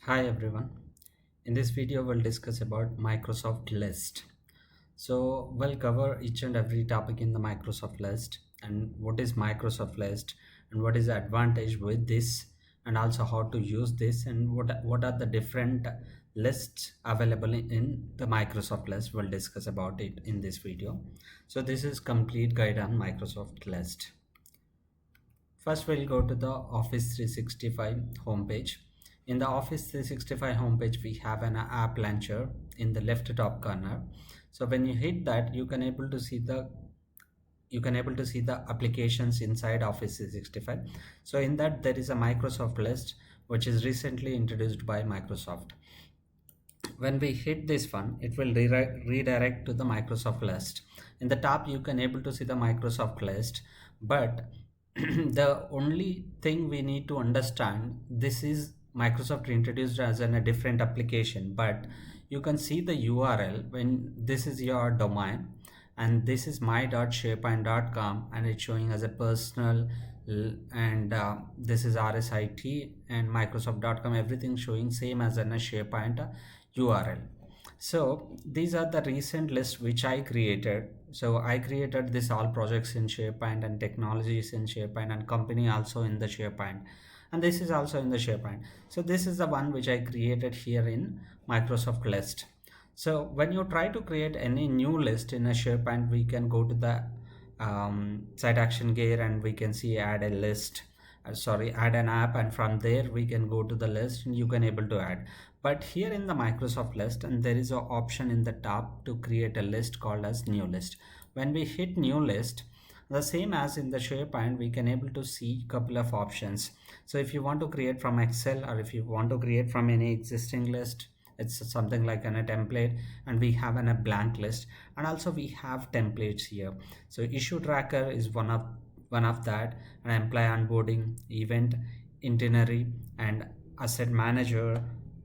Hi everyone. In this video we'll discuss about Microsoft List. So we'll cover each and every topic in the Microsoft List and what is Microsoft List and what is the advantage with this and also how to use this and what are the different lists available in the Microsoft List. We'll discuss about it in this video. So this is complete guide on Microsoft List. First, we'll go to the Office 365 homepage. In the Office 365 homepage, we have an app launcher in the left top corner. So when you hit that, you can able to see the applications inside Office 365. So in that, there is a Microsoft list which is recently introduced by Microsoft. When we hit this one, it will redirect to the Microsoft list. In the top you can able to see the Microsoft list, but the only thing we need to understand, this is Microsoft introduced as a different application, but you can see the URL when this is your domain and this is my.sharepoint.com and it's showing as a personal and this is RSIT and Microsoft.com, everything showing same as in a SharePoint URL. So these are the recent lists which I created. So I created this all projects in SharePoint and technologies in SharePoint and company also in the SharePoint, and this is also in the SharePoint. So this is the one which I created here in Microsoft list. So when you try to create any new list in a SharePoint, we can go to the site action gear and we can see add a list, add an app, and from there we can go to the list and you can able to add. But here in the Microsoft list, and there is an option in the top to create a list called as new list. When we hit new list, the same as in the SharePoint, we can able to see couple of options. So if you want to create from Excel or if you want to create from any existing list, it's something like a template, and we have a blank list, and also we have templates here. So issue tracker is one of that, and employee onboarding, event itinerary, and asset manager,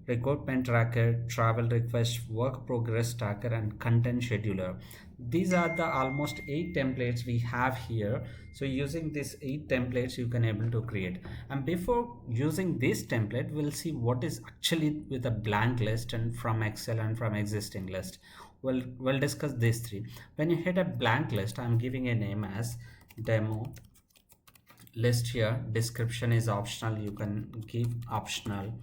recruitment tracker, travel request, work progress tracker, and content scheduler. These are the almost 8 templates we have here. So using these 8 templates you can able to create, and before using this template we'll see what is actually with a blank list and from Excel and from existing list. We'll discuss these three. When you hit a blank list, I'm giving a name as demo list. Here description is optional, you can give optional,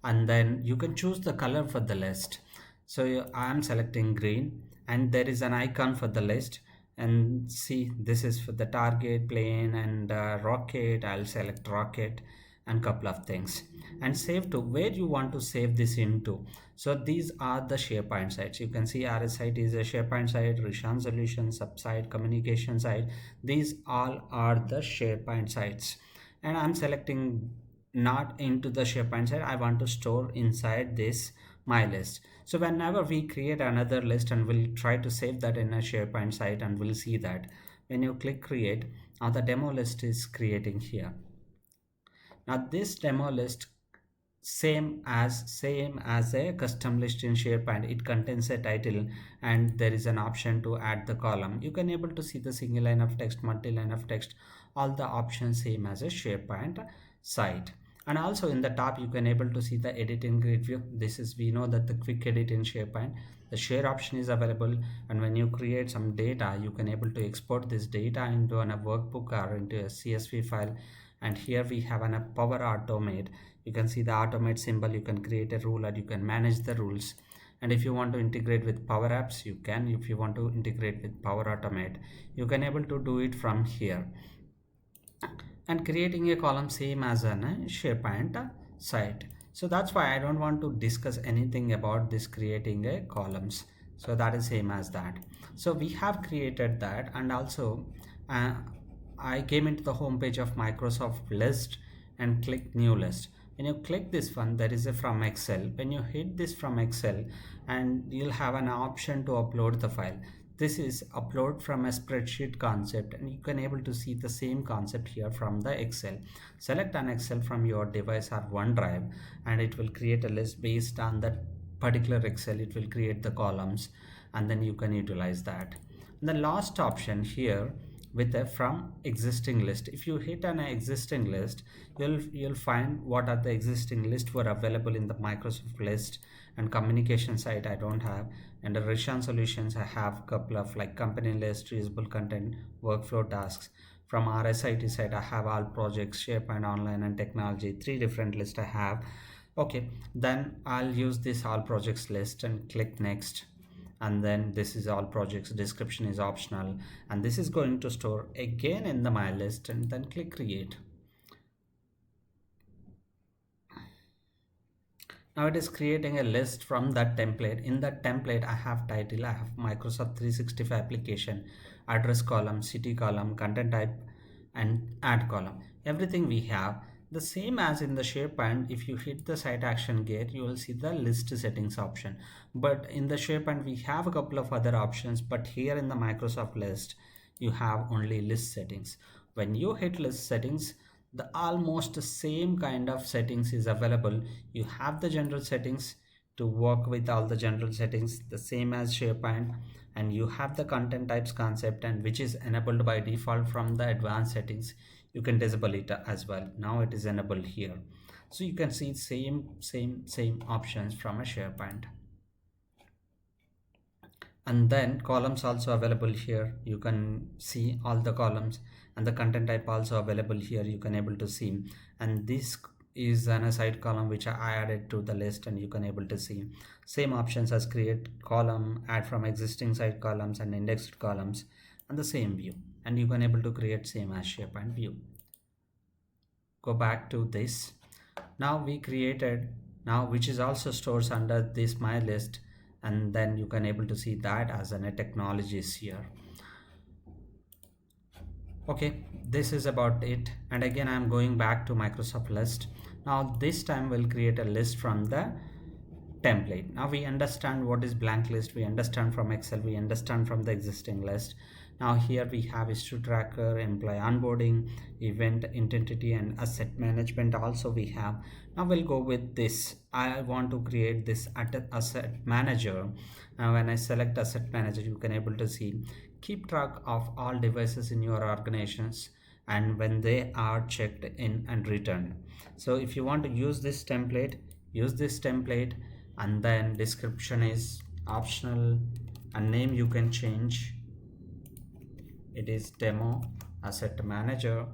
and then you can choose the color for the list. So I am selecting green, and there is an icon for the list, and see this is for the target, plane, and rocket. I'll select rocket and couple of things, and save to where you want to save this into. So these are the SharePoint sites. You can see RSite is a SharePoint site, Rishan Solution subsite, communication site. These all are the SharePoint sites, and I'm selecting not into the SharePoint site. I want to store inside this my list. So whenever we create another list, and we'll try to save that in a SharePoint site, and we'll see that when you click create, now the demo list is creating here. Now this demo list same as a custom list in SharePoint. It contains a title, and there is an option to add the column. You can able to see the single line of text, multi-line of text, all the options same as a SharePoint site. And also in the top you can able to see the edit in grid view. This is, we know that the quick edit in SharePoint, the share option is available, and when you create some data you can able to export this data into a workbook or into a CSV file. And here we have a Power Automate. You can see the automate symbol. You can create a rule and you can manage the rules. And if you want to integrate with Power Apps, you can. If you want to integrate with Power Automate, you can able to do it from here. And creating a column same as a SharePoint site. So that's why I don't want to discuss anything about this creating a columns. So that is same as that. So we have created that, and also uh, I came into the home page of Microsoft list and click new list. When you click this one, there is a from Excel. When you hit this from Excel, and you'll have an option to upload the file. This is upload from a spreadsheet concept, and you can able to see the same concept here from the Excel. Select an Excel from your device or OneDrive, and it will create a list based on that particular Excel. It will create the columns, and then you can utilize that. The last option here, with a from existing list. If you hit an existing list, you'll find what are the existing list were available in the Microsoft list. And communication site I don't have, and the Rishan solutions I have a couple of like company list, reusable content, workflow tasks. From RSIT side I have all projects, SharePoint online and technology, three different lists I have. Okay, then I'll use this all projects list and click next. And then this is all projects, description is optional, and this is going to store again in the my list, and then click create. Now it is creating a list from that template. In that template I have title, I have Microsoft 365 application, address column, city column, content type, and add column. Everything we have the same as in the SharePoint. If you hit the site action gear, you will see the list settings option. But in the SharePoint we have a couple of other options, but here in the Microsoft list you have only list settings. When you hit list settings, the almost same kind of settings is available. You have the general settings to work with all the general settings, the same as SharePoint, and you have the content types concept, and which is enabled by default from the advanced settings. You can disable it as well. Now it is enabled here, so you can see same options from a SharePoint. And then columns also available here. You can see all the columns, and the content type also available here, you can able to see. And this is an aside column which I added to the list, and you can able to see same options as create column, add from existing site columns, and indexed columns, and the same view. And you can able to create same as SharePoint view. Go back to this. Now we created, now which is also stores under this my list, and then you can able to see that as a technologies here. Okay, this is about it. And again I'm going back to Microsoft list. Now this time we'll create a list from the template. Now we understand what is blank list, we understand from Excel, we understand from the existing list. Now here we have issue tracker, employee onboarding, event identity, and asset management also we have. Now we'll go with this. I want to create this asset manager. Now when I select asset manager, you can able to see keep track of all devices in your organizations and when they are checked in and returned. So if you want to use this template, use this template. And then description is optional, and name you can change, it is demo asset manager.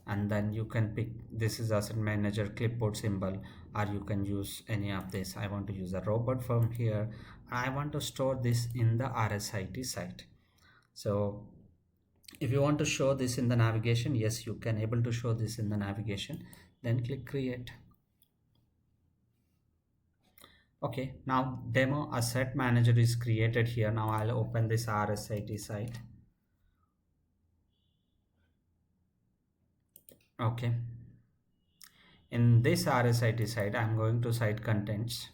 And then you can pick, this is asset manager clipboard symbol, or you can use any of this. I want to use a robot from here. I want to store this in the RSIT site. So if you want to show this in the navigation, yes, you can able to show this in the navigation. Then click create. Okay, now demo asset manager is created here. Now I'll open this RSIT site. Okay, in this RSIT site I'm going to site contents.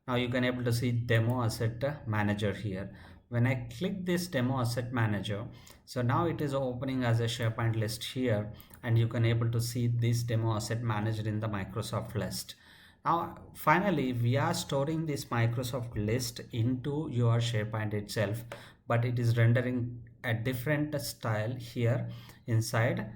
Now you can able to see demo asset manager here. When I click this demo asset manager, so now it is opening as a SharePoint list here, and you can able to see this demo asset manager in the Microsoft list. Now finally we are storing this Microsoft list into your SharePoint itself, but it is rendering a different style here inside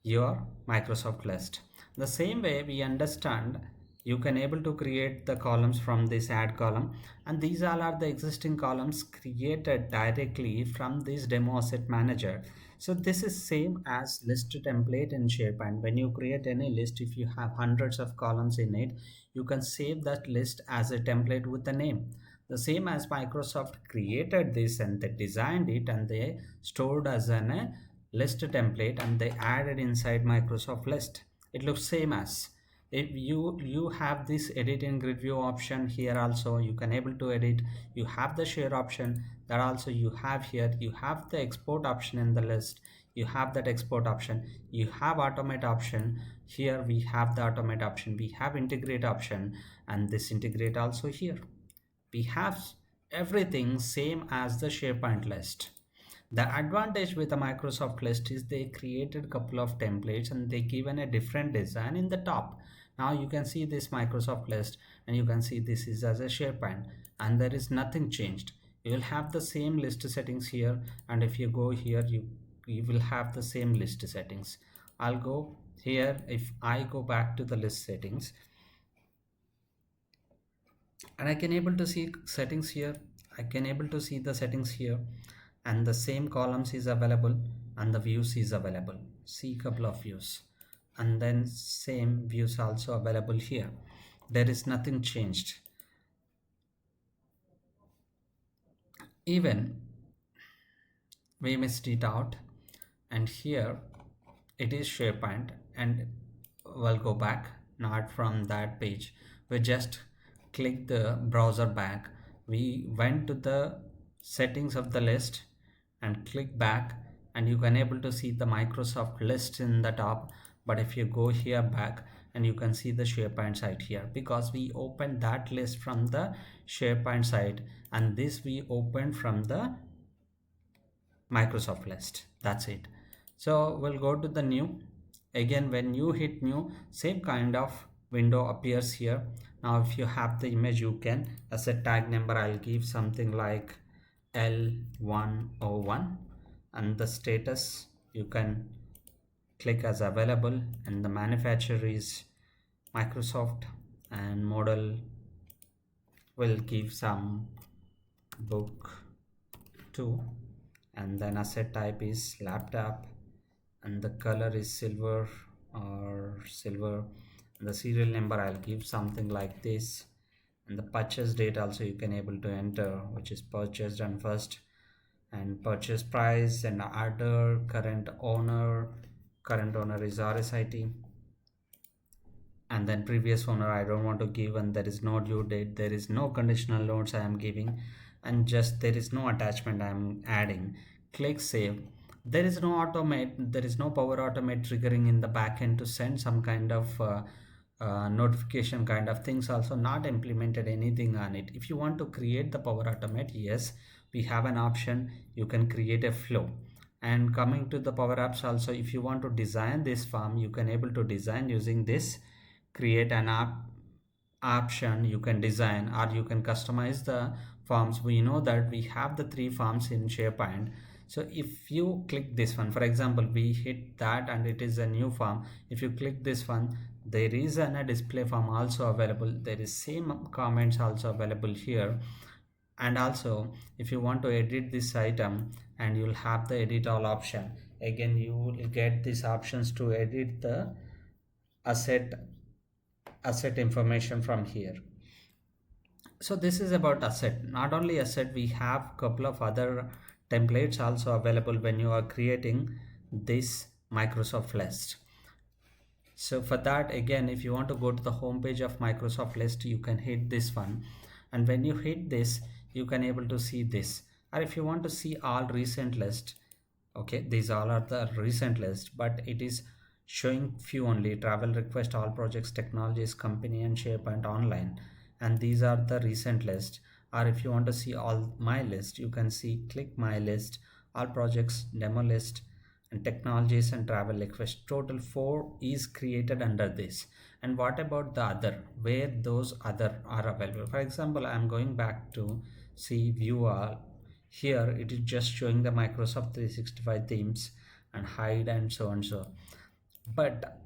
your Microsoft list. The same way we understand, you can able to create the columns from this add column, and these all are the existing columns created directly from this demo asset manager. So this is same as list template in SharePoint. When you create any list, if you have hundreds of columns in it, you can save that list as a template with a name. The same as Microsoft created this, and they designed it, and they stored as a list template, and they added inside Microsoft list. It looks same as, if you have this edit in grid view option here also, you can able to edit. You have the share option, that also you have here. You have the export option in the list, you have that export option. You have automate option here, we have the automate option, we have integrate option, and this integrate also here. We have everything same as the SharePoint list. The advantage with the Microsoft list is they created couple of templates, and they given a different design in the top. Now you can see this Microsoft list, and you can see this is as a SharePoint, and there is nothing changed. you will have the same list settings here, and if you go here, you will have the same list settings. I'll go here. If I go back to the list settings, and I can able to see settings here, I can able to see the settings here, and the same columns is available, and the views is available. See couple of views, and then same views also available here. There is nothing changed. Even we missed it out, and here it is SharePoint, and we'll go back, not from that page. We just click the browser back, we went to the settings of the list and click back, and you can able to see the Microsoft list in the top. But if you go here back, and you can see the SharePoint site here, because we opened that list from the SharePoint site, and this we opened from the Microsoft list. That's it. So we'll go to the new. Again, when you hit new, same kind of window appears here. Now if you have the image, you can as a tag number, I'll give something like L101, and the status you can click as available, and the manufacturer is Microsoft, and model will give some book 2, and then asset type is laptop, and the color is silver or silver, and the serial number I'll give something like this, and the purchase date also you can able to enter, which is purchased and first, and purchase price, and order, current owner is RSIT, and then previous owner I don't want to give, and there is no due date, there is no conditional loans I am giving, and just there is no attachment I am adding. Click save. There is no Power Automate triggering in the backend to send some kind of notification kind of things, also not implemented anything on it. If you want to create the Power Automate, yes, we have an option, you can create a flow. And coming to the Power Apps also, if you want to design this form, you can able to design using this create an app option. You can design or you can customize the forms. We know that we have the 3 forms in SharePoint. So if you click this one, for example, we hit that and it is a new form. If you click this one, there is a display form also available. There is same comments also available here. And also if you want to edit this item, and you'll have the edit all option. Again, you will get these options to edit the asset information from here. So this is about asset. Not only asset, we have couple of other templates also available when you are creating this Microsoft list. So for that, again, if you want to go to the home page of Microsoft list, you can hit this one, and when you hit this, you can able to see this. Or if you want to see all recent list, okay, these all are the recent list, but it is showing few only: travel request, all projects, technologies, company, and SharePoint online, and these are the recent list. Or if you want to see all my list, you can see click my list, all projects, demo list, and technologies and travel request. Total 4 is created under this. And what about the other, where those other are available? For example, I'm going back to see view all. Here it is just showing the Microsoft 365 themes and hide and so and so, but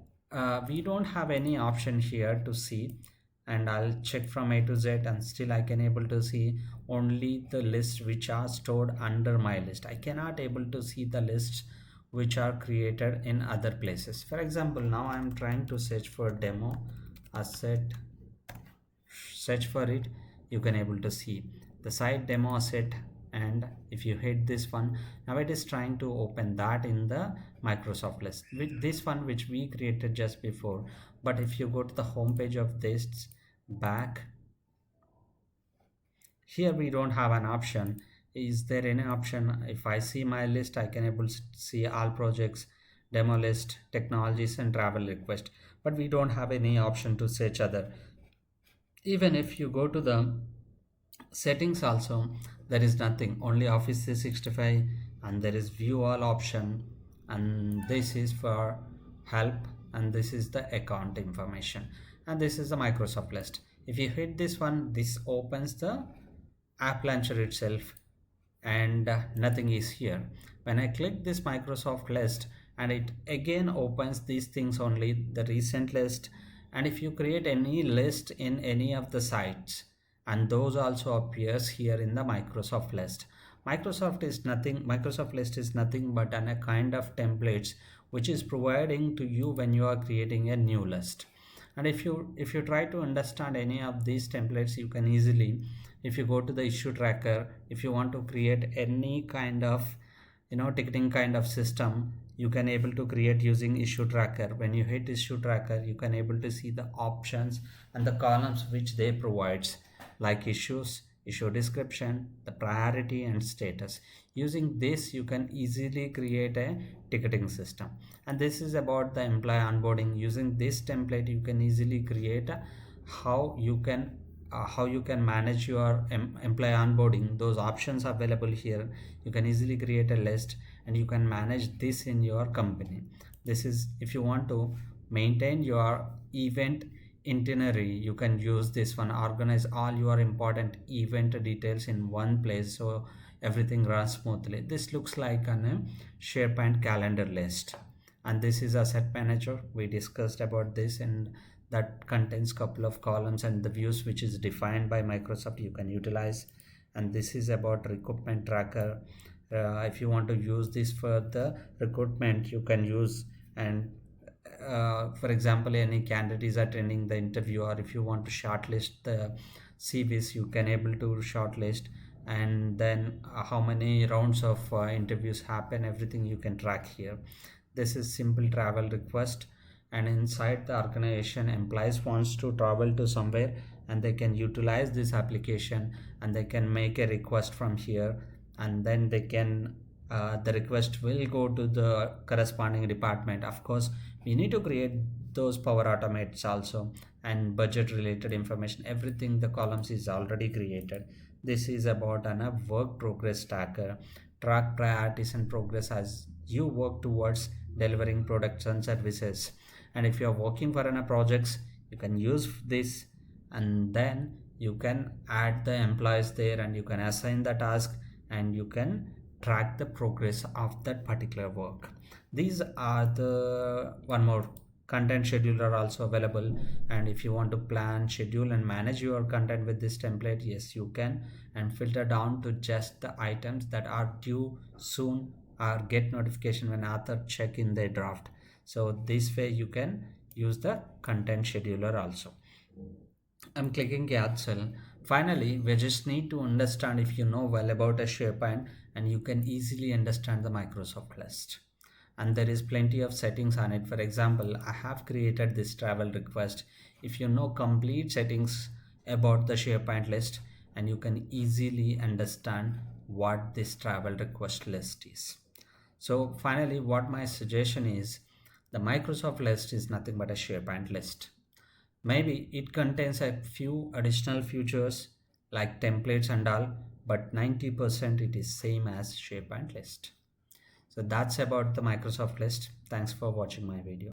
we don't have any option here to see. And I'll check from A to Z, and still I can able to see only the lists which are stored under my list. I cannot able to see the lists which are created in other places. For example, now I'm trying to search for demo asset, search for it, you can able to see the site demo asset, and if you hit this one, now it is trying to open that in the Microsoft list with this one which we created just before. But if you go to the home page of this back, here we don't have an option. Is there any option? If I see my list, I can able to see all projects, demo list, technologies, and travel request, but we don't have any option to search other. Even if you go to the settings also, there is nothing, only Office 365, and there is view all option, and this is for help, and this is the account information, and this is the Microsoft list. If you hit this one, this opens the app launcher itself, and nothing is here. When I click this Microsoft list, and it again opens these things only, the recent list, and if you create any list in any of the sites, and those also appears here in the Microsoft list. Microsoft list is nothing but a kind of templates which is providing to you when you are creating a new list. And if you try to understand any of these templates, you can easily, if you go to the issue tracker, if you want to create any kind of ticketing kind of system, you can able to create using issue tracker. When you hit issue tracker, you can able to see the options and the columns which they provides, like issues, issue description, the priority and status. Using this, you can easily create a ticketing system. And this is about the employee onboarding. Using this template, you can easily create how you can manage your employee onboarding. Those options are available here. You can easily create a list and you can manage this in your company. This is if you want to maintain your event itinerary, you can use this one. Organize all your important event details in one place so everything runs smoothly. This looks like an SharePoint calendar list. And this is asset manager. We discussed about this, and that contains couple of columns and the views which is defined by Microsoft you can utilize. And this is about recruitment tracker. If you want to use this for the recruitment, you can use. And for example, any candidate is attending the interview, or if you want to shortlist the CVs, you can able to shortlist. And then how many rounds of interviews happen, everything you can track here. This is simple travel request, and inside the organization, employees wants to travel to somewhere, and they can utilize this application and they can make a request from here. And then they can the request will go to the corresponding department. Of course, we need to create those Power Automates also, and budget related information, everything, the columns is already created. This is about a work progress tracker. Track priorities and progress as you work towards delivering products and services. And if you are working for any projects, you can use this, and then you can add the employees there, and you can assign the task, and you can track the progress of that particular work. These are the one more content scheduler also available. And if you want to plan, schedule and manage your content with this template, yes you can, and filter down to just the items that are due soon or get notification when author check in their draft. So this way you can use the content scheduler also. I'm clicking cancel. Finally, we just need to understand, if you know well about a SharePoint, and you can easily understand the Microsoft list. And there is plenty of settings on it. For example, I have created this travel request. If you know complete settings about the SharePoint list, and you can easily understand what this travel request list is. So finally, what my suggestion is, the Microsoft list is nothing but a SharePoint list. Maybe it contains a few additional features like templates and all, but 90% it is same as SharePoint list. So that's about the Microsoft list. Thanks for watching my video.